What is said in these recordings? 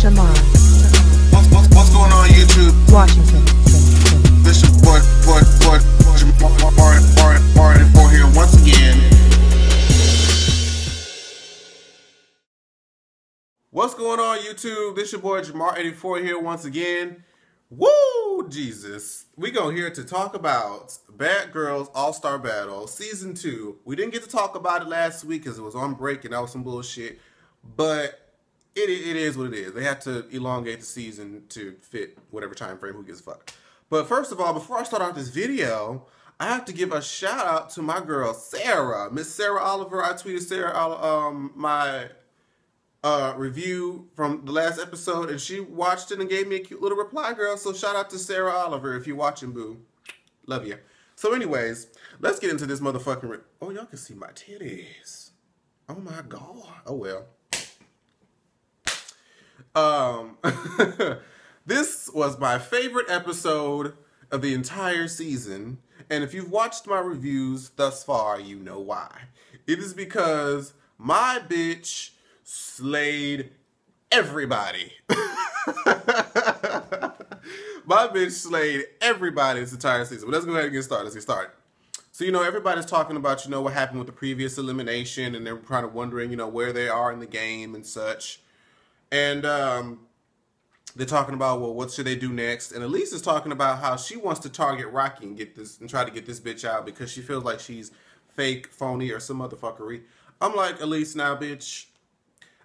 What's going on YouTube? Washington. This is Jamar 84 here once again. What's going on YouTube? This your boy Jamar 84 here once again. Woo! Jesus. We go here to talk about Bad Girls All-Star Battle Season 2. We didn't get to talk about it last week because it was on break and that was some bullshit. But it is what it is. They had to elongate the season to fit whatever time frame, who gives a fuck. But first of all, before I start off this video, I have to give a shout out to my girl Sarah. Miss Sarah Oliver. I tweeted Sarah my review from the last episode, and she watched it and gave me a cute little reply, girl. So shout out to Sarah Oliver if you're watching, boo. Love you. So anyways, let's get into this motherfucking... Oh, y'all can see my titties. Oh my God. Oh well. This was my favorite episode of the entire season, and if you've watched my reviews thus far, you know why. It is because my bitch slayed everybody. My bitch slayed everybody this entire season. But let's go ahead and get started. Let's get started. So, you know, everybody's talking about, you know, what happened with the previous elimination, and they're kind of wondering, you know, where they are in the game and such. And they're talking about, well, what should they do next? And Elise is talking about how she wants to target Rocky and try to get this bitch out because she feels like she's fake, phony, or some motherfuckery. I'm like, Elise, now, bitch,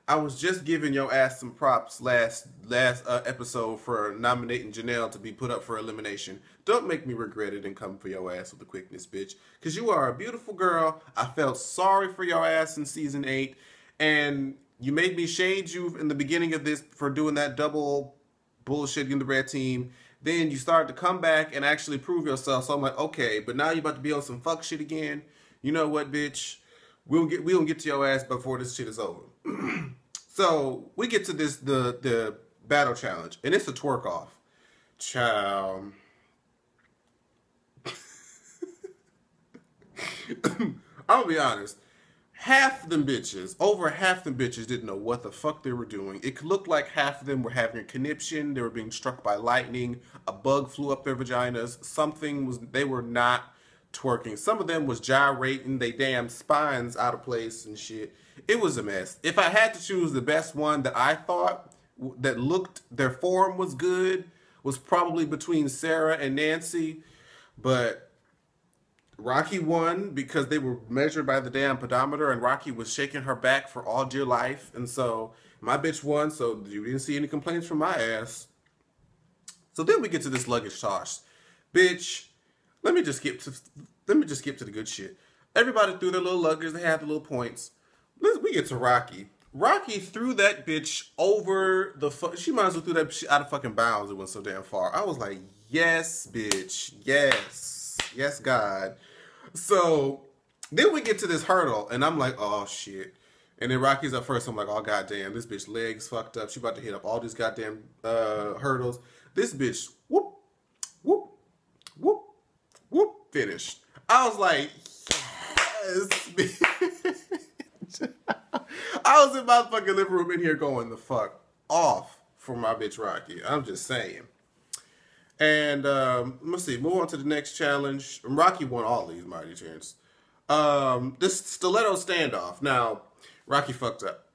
I was just giving your ass some props last episode for nominating Janelle to be put up for elimination. Don't make me regret it and come for your ass with the quickness, bitch. Because you are a beautiful girl. I felt sorry for your ass in season 8. And you made me shade you in the beginning of this for doing that double bullshit in the red team. Then you started to come back and actually prove yourself. So I'm like, okay, but now you're about to be on some fuck shit again. You know what, bitch? We don't get to your ass before this shit is over. So we get to the battle challenge, and it's a twerk-off. Ciao. I'm gonna be honest. Half them bitches, over half them bitches didn't know what the fuck they were doing. It looked like half of them were having a conniption. They were being struck by lightning. A bug flew up their vaginas. They were not twerking. Some of them was gyrating. They damn spines out of place and shit. It was a mess. If I had to choose the best one that I thought that looked, their form was good, was probably between Sarah and Nancy. But Rocky won because they were measured by the damn pedometer, and Rocky was shaking her back for all dear life. And so my bitch won, so you didn't see any complaints from my ass. So then we get to this luggage toss. Bitch, let me just skip to the good shit. Everybody threw their little luggage, they had the little points. We get to Rocky. Rocky threw that bitch over the she might as well threw that shit out of fucking bounds. It went so damn far. I was like, yes, bitch. Yes. Yes, God. So then we get to this hurdle, and I'm like, oh shit. And then Rocky's up first. I'm like, oh goddamn, this bitch legs fucked up. She about to hit up all these goddamn hurdles. This bitch, whoop, whoop, whoop, whoop, finished. I was like, yes, bitch. I was in my fucking living room in here going the fuck off for my bitch Rocky. I'm just saying. And let's see, move on to the next challenge. Rocky won all these mighty turns. This stiletto standoff. Now, Rocky fucked up.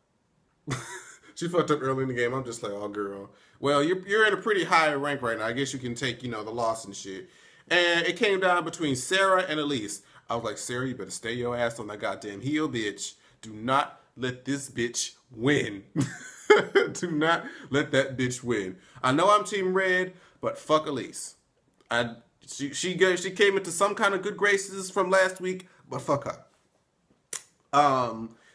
She fucked up early in the game. I'm just like, oh girl. Well, you're in a pretty high rank right now. I guess you can take, you know, the loss and shit. And it came down between Sarah and Elise. I was like, Sarah, you better stay your ass on that goddamn heel, bitch. Do not let this bitch win. Do not let that bitch win. I know I'm team red, but fuck Elise. She came into some kind of good graces from last week, but fuck her.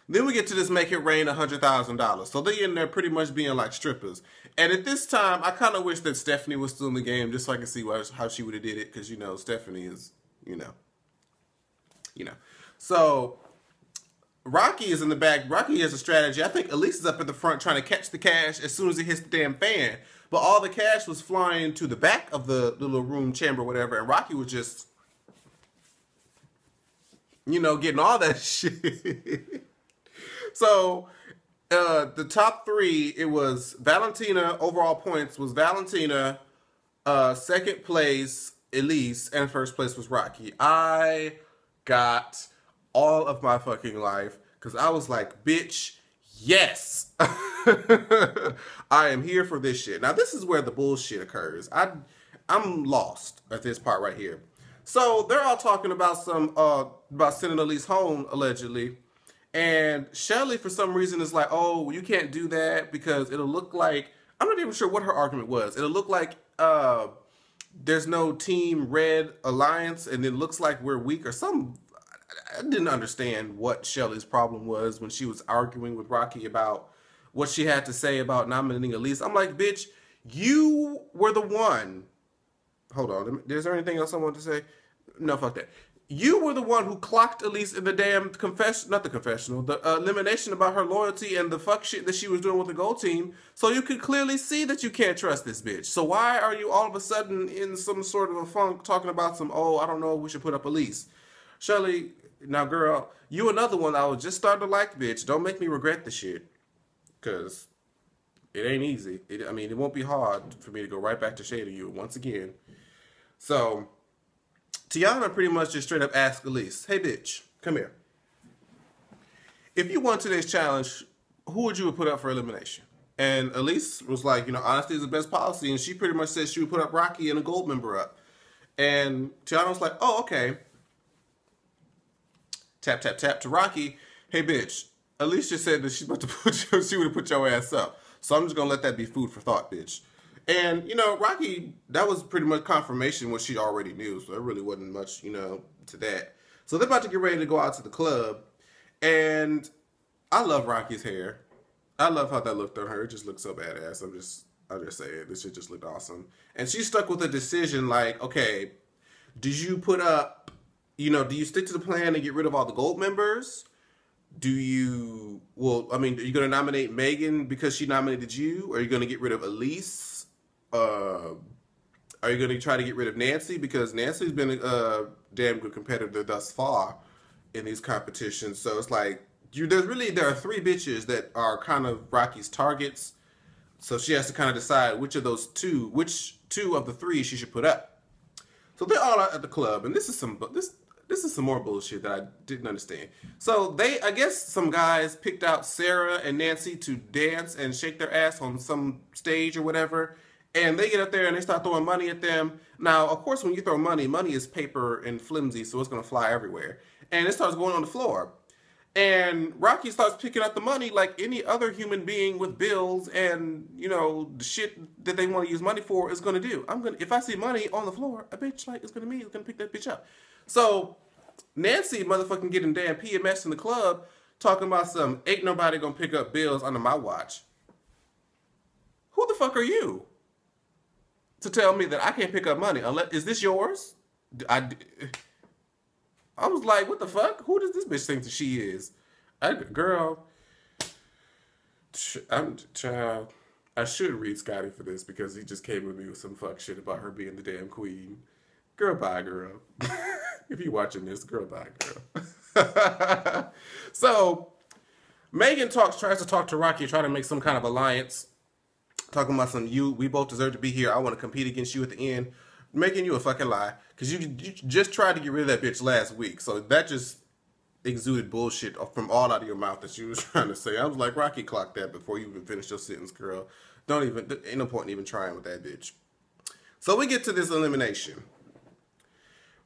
Then we get to this make it rain $100,000. So they in there pretty much being like strippers. And at this time, I kind of wish that Stephanie was still in the game just so I can see how she would have did it. Because, you know, Stephanie is, you know. So Rocky is in the back. Rocky has a strategy. I think Elise is up at the front trying to catch the cash as soon as it hits the damn fan. But all the cash was flying to the back of the little room chamber, whatever. And Rocky was just, you know, getting all that shit. So The top three, it was Valentina. Overall points was Valentina. Second place, Elise, and first place was Rocky. I got all of my fucking life because I was like, bitch, yes. I am here for this shit. Now, this is where the bullshit occurs. I'm lost at this part right here. So they're all talking about about sending Elise home, allegedly. And Shelly, for some reason, is like, oh, you can't do that because it'll look like, I'm not even sure what her argument was. It'll look like there's no Team Red Alliance, and it looks like we're weak or something. I didn't understand what Shelly's problem was when she was arguing with Rocky about what she had to say about nominating Elise. I'm like, bitch, you were the one. Hold on. Is there anything else I want to say? No, fuck that. You were the one who clocked Elise in the damn the elimination about her loyalty and the fuck shit that she was doing with the gold team. So you could clearly see that you can't trust this bitch. So why are you all of a sudden in some sort of a funk talking about oh, I don't know, we should put up Elise. Shelly, now girl, you another one I was just starting to like, bitch. Don't make me regret the shit. Because it ain't easy. It won't be hard for me to go right back to shading you once again. So Tiana pretty much just straight up asked Elise, hey, bitch, come here. If you won today's challenge, who would you put up for elimination? And Elise was like, honesty is the best policy. And she pretty much said she would put up Rocky and a gold member up. And Tiana was like, oh, okay. Tap, tap, tap to Rocky. Hey, bitch, Elise just said that she would have put your ass up. So I'm just going to let that be food for thought, bitch. And, Rocky, that was pretty much confirmation what she already knew. So there really wasn't much, to that. So they're about to get ready to go out to the club. And I love Rocky's hair. I love how that looked on her. It just looked so badass. I'm just saying. This shit just looked awesome. And she stuck with a decision like, okay, did you put up, do you stick to the plan and get rid of all the gold members? Are you going to nominate Megan because she nominated you? Or are you going to get rid of Elise? Are you going to try to get rid of Nancy? Because Nancy's been a damn good competitor thus far in these competitions. So it's like, there are three bitches that are kind of Rocky's targets. So she has to kind of decide which two of the three she should put up. So they're all out at the club. And this is some more bullshit that I didn't understand. So I guess some guys picked out Sarah and Nancy to dance and shake their ass on some stage or whatever. And they get up there and they start throwing money at them. Now, of course, when you throw money is paper and flimsy, so it's going to fly everywhere. And it starts going on the floor. And Rocky starts picking up the money like any other human being with bills and, the shit that they want to use money for is going to do. If I see money on the floor, a bitch is going to pick that bitch up. So Nancy motherfucking getting damn PMS in the club talking about ain't nobody going to pick up bills under my watch. Who the fuck are you to tell me that I can't pick up money? Is this yours? I was like, what the fuck? Who does this bitch think that she is? Girl, child, I should read Scotty for this because he just came with me with some fuck shit about her being the damn queen. Girl, bye, girl. If you're watching this, girl, bye, girl. So, Megan tries to talk to Rocky, trying to make some kind of alliance. Talking about we both deserve to be here. I want to compete against you at the end. Making you a fucking lie. Because you just tried to get rid of that bitch last week. So that just exuded bullshit from all out of your mouth that you was trying to say. I was like, Rocky, clock that before you even finish your sentence, girl. Ain't no point in even trying with that bitch. So we get to this elimination.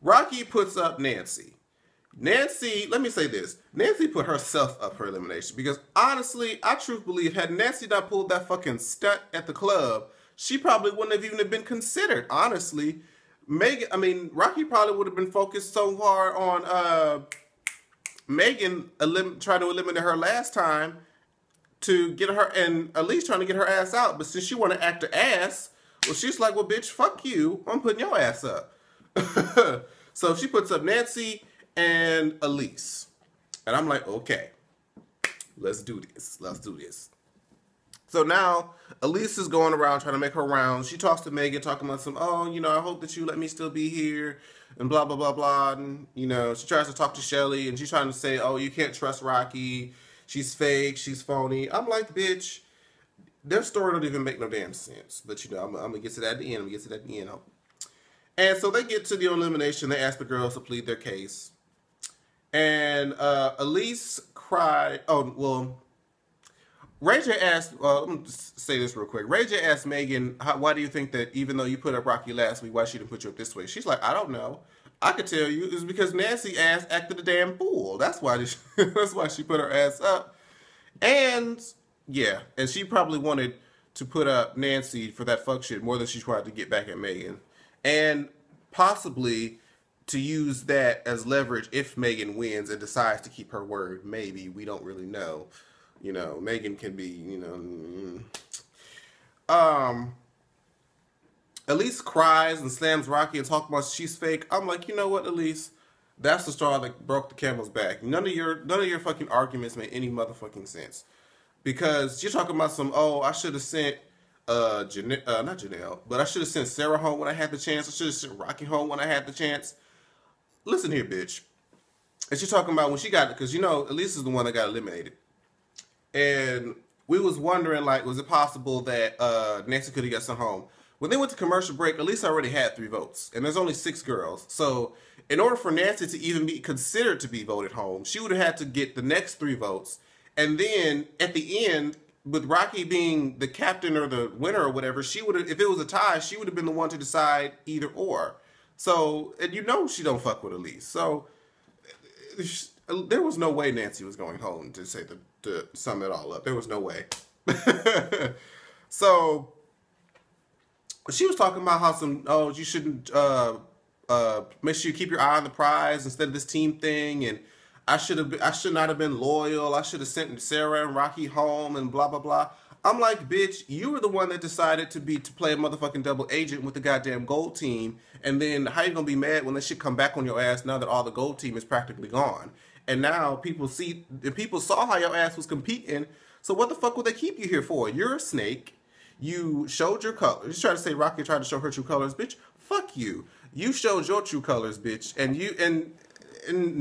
Rocky puts up Nancy. Nancy, let me say this. Nancy put herself up for elimination because honestly, I truly believe had Nancy not pulled that fucking stunt at the club, she probably wouldn't have even been considered, honestly. Rocky probably would have been focused so hard on Megan trying to eliminate her last time to get her, and at least trying to get her ass out. But since she want to act her ass, well, she's like, well, bitch, fuck you. I'm putting your ass up. So she puts up Nancy and Elise. And I'm like, okay, let's do this. Let's do this. So now Elise is going around trying to make her rounds. She talks to Megan, talking about I hope that you let me still be here and blah, blah, blah, blah. And, she tries to talk to Shelly and she's trying to say, oh, you can't trust Rocky. she's fake, she's phony. I'm like, bitch, their story don't even make no damn sense. But you know, I'm gonna get to that at the end. I'm gonna get to that at the end. And so they get to the elimination. They ask the girls to plead their case. And Elise cried. Oh, well, Ray J asked, let me just say this real quick. Ray J asked Megan, why do you think that even though you put up Rocky last week, why she didn't put you up this way? She's like, I don't know. I could tell you. It's because Nancy ass acted a damn fool. That's why she put her ass up. And, yeah, and she probably wanted to put up Nancy for that fuck shit more than she tried to get back at Megan. And possibly to use that as leverage if Megan wins and decides to keep her word. Maybe. We don't really know. You know, Megan can be, you know. Elise cries and slams Rocky and talks about she's fake. I'm like, you know what, Elise? That's the straw that broke the camel's back. None of your fucking arguments make any motherfucking sense. Because you're talking about some, oh, I should have sent not Janelle, but I should have sent Sarah home when I had the chance. I should have sent Rocky home when I had the chance. Listen here, bitch. And she's talking about when she got it, because you know, Elise is the one that got eliminated. And we was wondering, like, was it possible that Nancy could have got sent home? When they went to commercial break, Elise already had 3 votes. And there's only 6 girls. So in order for Nancy to even be considered to be voted home, she would have had to get the next 3 votes. And then at the end, with Rocky being the captain or the winner or whatever, she would have, if it was a tie, she would have been the one to decide either or. So, and you know she don't fuck with Elise. So there was no way Nancy was going home, to say to sum it all up. There was no way. So she was talking about how you shouldn't make sure you keep your eye on the prize instead of this team thing, and I should not have been loyal. I should have sent Sarah and Rocky home and blah blah blah. I'm like, bitch, you were the one that decided to play a motherfucking double agent with the goddamn gold team, and then how you gonna be mad when that shit come back on your ass now that all the gold team is practically gone? And now people saw how your ass was competing. So what the fuck would they keep you here for? You're a snake. You showed your colors. You tried to say Rocky tried to show her true colors, bitch. Fuck you. You showed your true colors, bitch. And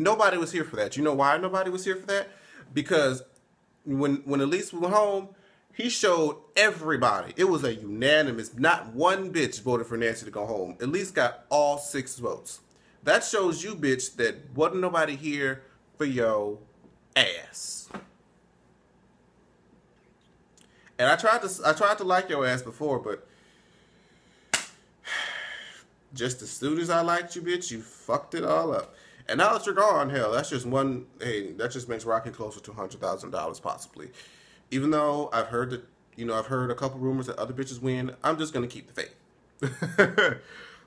nobody was here for that. You know why nobody was here for that? Because when Elise went home, he showed everybody. It was a unanimous. Not one bitch voted for Nancy to go home. Elise got all 6 votes. That shows you, bitch, that wasn't nobody here for your ass. And I tried to like your ass before, but just as soon as I liked you, bitch, you fucked it all up. And now that you're gone, hell, that's just one. Hey, that just makes Rocky closer to $100,000 possibly. Even though I've heard that, you know, I've heard a couple rumors that other bitches win. I'm just gonna keep the faith.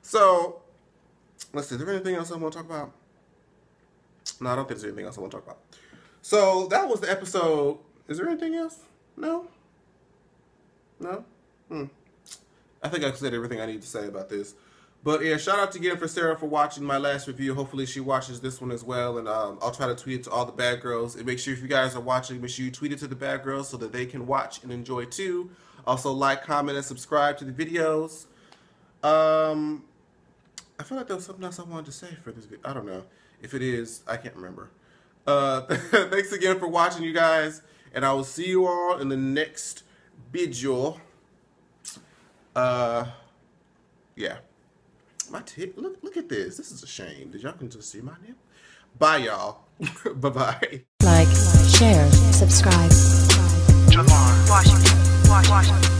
So, let's see. Is there anything else I want to talk about? No, I don't think there's anything else I want to talk about. So that was the episode. Is there anything else? No. No. I think I've said everything I need to say about this. But yeah, shout out again for Sarah for watching my last review. Hopefully she watches this one as well. And I'll try to tweet it to all the bad girls. And make sure if you guys are watching, make sure you tweet it to the bad girls so that they can watch and enjoy too. Also like, comment, and subscribe to the videos. I feel like there was something else I wanted to say for this video. I don't know. If it is, I can't remember. Thanks again for watching, you guys. And I will see you all in the next video. Yeah. My tip, look at this. This is a shame. Did y'all can just see my nip? Bye, y'all. Bye-bye. Like, share, subscribe. Washington.